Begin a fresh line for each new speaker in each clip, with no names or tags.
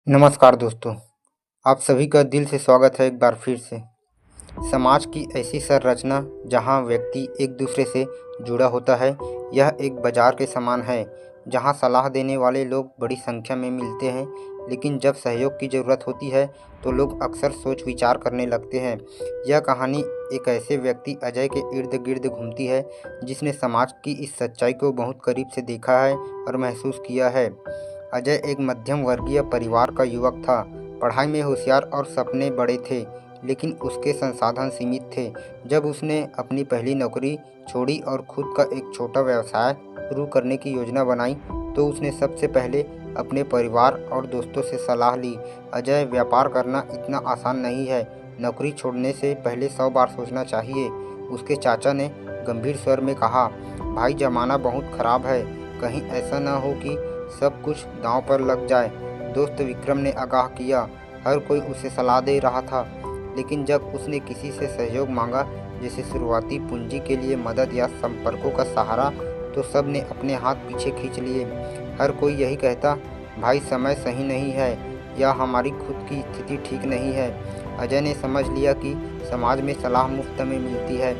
नमस्कार दोस्तों, आप सभी का दिल से स्वागत है एक बार फिर से। समाज की ऐसी संरचना जहां व्यक्ति एक दूसरे से जुड़ा होता है, यह एक बाजार के समान है जहां सलाह देने वाले लोग बड़ी संख्या में मिलते हैं, लेकिन जब सहयोग की ज़रूरत होती है तो लोग अक्सर सोच विचार करने लगते हैं। यह कहानी एक ऐसे व्यक्ति अजय के इर्द गिर्द घूमती है जिसने समाज की इस सच्चाई को बहुत करीब से देखा है और महसूस किया है। अजय एक मध्यम वर्गीय परिवार का युवक था। पढ़ाई में होशियार और सपने बड़े थे, लेकिन उसके संसाधन सीमित थे। जब उसने अपनी पहली नौकरी छोड़ी और खुद का एक छोटा व्यवसाय शुरू करने की योजना बनाई, तो उसने सबसे पहले अपने परिवार और दोस्तों से सलाह ली। अजय, व्यापार करना इतना आसान नहीं है। नौकरी छोड़ने से पहले 100 बार सोचना चाहिए। उसके चाचा ने गंभीर स्वर में कहा, भाई, जमाना बहुत खराब है। कहीं ऐसा न हो कि सब कुछ दांव पर लग जाए। दोस्त विक्रम ने आगाह किया। हर कोई उसे सलाह दे रहा था, लेकिन जब उसने किसी से सहयोग मांगा, जैसे शुरुआती पूंजी के लिए मदद या संपर्कों का सहारा, तो सब ने अपने हाथ पीछे खींच लिए। हर कोई यही कहता, भाई, समय सही नहीं है या हमारी खुद की स्थिति ठीक नहीं है। अजय ने समझ लिया कि समाज में सलाह मुफ्त में मिलती है,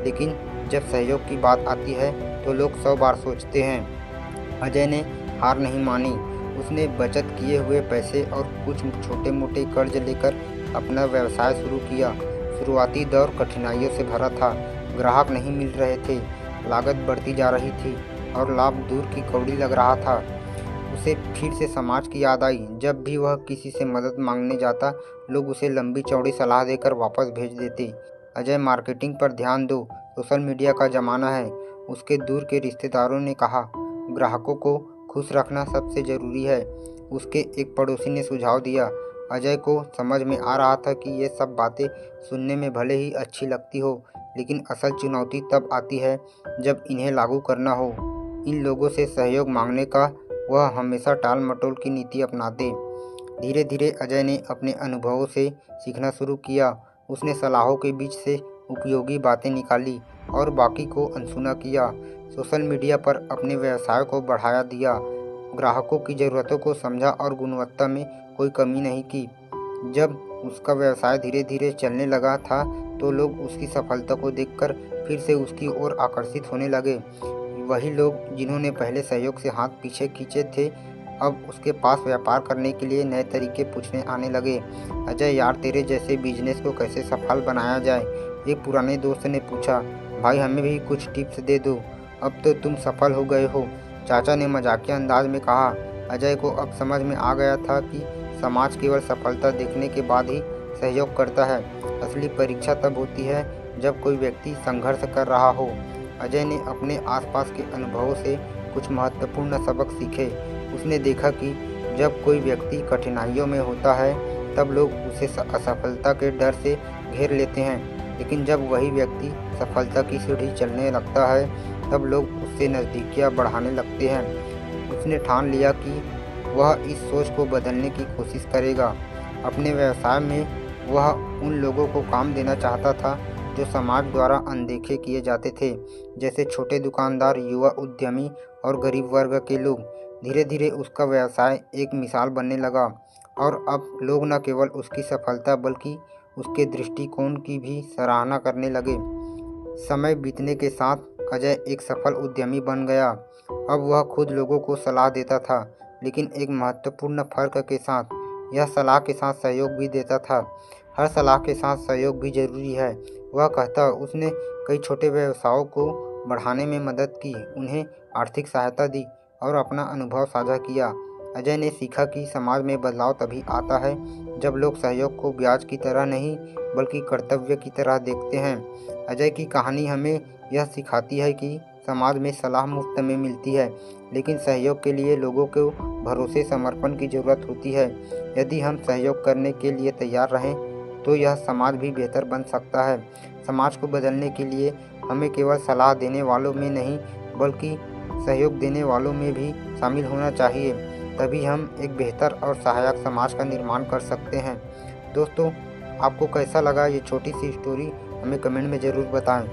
लेकिन जब सहयोग की बात आती है तो लोग 100 बार सोचते हैं। अजय ने हार नहीं मानी। उसने बचत किए हुए पैसे और कुछ छोटे मोटे कर्ज लेकर अपना व्यवसाय शुरू किया। शुरुआती दौर कठिनाइयों से भरा था। ग्राहक नहीं मिल रहे थे, लागत बढ़ती जा रही थी और लाभ दूर की कौड़ी लग रहा था। उसे फिर से समाज की याद आई। जब भी वह किसी से मदद मांगने जाता, लोग उसे लंबी चौड़ी सलाह देकर वापस भेज देते। अजय, मार्केटिंग पर ध्यान दो, सोशल मीडिया का ज़माना है, उसके दूर के रिश्तेदारों ने कहा। ग्राहकों को खुश रखना सबसे ज़रूरी है, उसके एक पड़ोसी ने सुझाव दिया। अजय को समझ में आ रहा था कि ये सब बातें सुनने में भले ही अच्छी लगती हो, लेकिन असल चुनौती तब आती है जब इन्हें लागू करना हो। इन लोगों से सहयोग मांगने का वह हमेशा टाल मटोल की नीति अपनाते। धीरे धीरे अजय ने अपने अनुभवों से सीखना शुरू किया। उसने सलाहों के बीच से उपयोगी बातें निकाली और बाकी को अनसुना किया। सोशल मीडिया पर अपने व्यवसाय को बढ़ावा दिया, ग्राहकों की ज़रूरतों को समझा और गुणवत्ता में कोई कमी नहीं की। जब उसका व्यवसाय धीरे धीरे चलने लगा था, तो लोग उसकी सफलता को देखकर फिर से उसकी ओर आकर्षित होने लगे। वही लोग जिन्होंने पहले सहयोग से हाथ पीछे खींचे थे, अब उसके पास व्यापार करने के लिए नए तरीके पूछने आने लगे। अजय यार, तेरे जैसे बिजनेस को कैसे सफल बनाया जाए? एक पुराने दोस्त ने पूछा। भाई, हमें भी कुछ टिप्स दे दो, अब तो तुम सफल हो गए हो, चाचा ने मजाकिया अंदाज में कहा। अजय को अब समझ में आ गया था कि समाज केवल सफलता देखने के बाद ही सहयोग करता है। असली परीक्षा तब होती है जब कोई व्यक्ति संघर्ष कर रहा हो। अजय ने अपने आसपास के अनुभवों से कुछ महत्वपूर्ण सबक सीखे। उसने देखा कि जब कोई व्यक्ति कठिनाइयों में होता है, तब लोग उसे असफलता के डर से घेर लेते हैं, लेकिन जब वही व्यक्ति सफलता की सीढ़ी चलने लगता है, तब लोग उससे नज़दीकियाँ बढ़ाने लगते हैं। उसने ठान लिया कि वह इस सोच को बदलने की कोशिश करेगा। अपने व्यवसाय में वह उन लोगों को काम देना चाहता था जो समाज द्वारा अनदेखे किए जाते थे, जैसे छोटे दुकानदार, युवा उद्यमी और गरीब वर्ग के लोग। धीरे धीरे उसका व्यवसाय एक मिसाल बनने लगा और अब लोग न केवल उसकी सफलता बल्कि उसके दृष्टिकोण की भी सराहना करने लगे। समय बीतने के साथ अजय एक सफल उद्यमी बन गया। अब वह खुद लोगों को सलाह देता था, लेकिन एक महत्वपूर्ण फ़र्क के साथ। यह सलाह के साथ सहयोग भी देता था। हर सलाह के साथ सहयोग भी ज़रूरी है, वह कहता। उसने कई छोटे व्यवसायों को बढ़ाने में मदद की, उन्हें आर्थिक सहायता दी और अपना अनुभव साझा किया। अजय ने सीखा कि समाज में बदलाव तभी आता है जब लोग सहयोग को ब्याज की तरह नहीं बल्कि कर्तव्य की तरह देखते हैं। अजय की कहानी हमें यह सिखाती है कि समाज में सलाह मुफ्त में मिलती है, लेकिन सहयोग के लिए लोगों को भरोसे, समर्पण की ज़रूरत होती है। यदि हम सहयोग करने के लिए तैयार रहें, तो यह समाज भी बेहतर बन सकता है। समाज को बदलने के लिए हमें केवल सलाह देने वालों में नहीं, बल्कि सहयोग देने वालों में भी शामिल होना चाहिए। तभी हम एक बेहतर और सहायक समाज का निर्माण कर सकते हैं। दोस्तों, आपको कैसा लगा ये छोटी सी स्टोरी? हमें कमेंट में ज़रूर बताएं।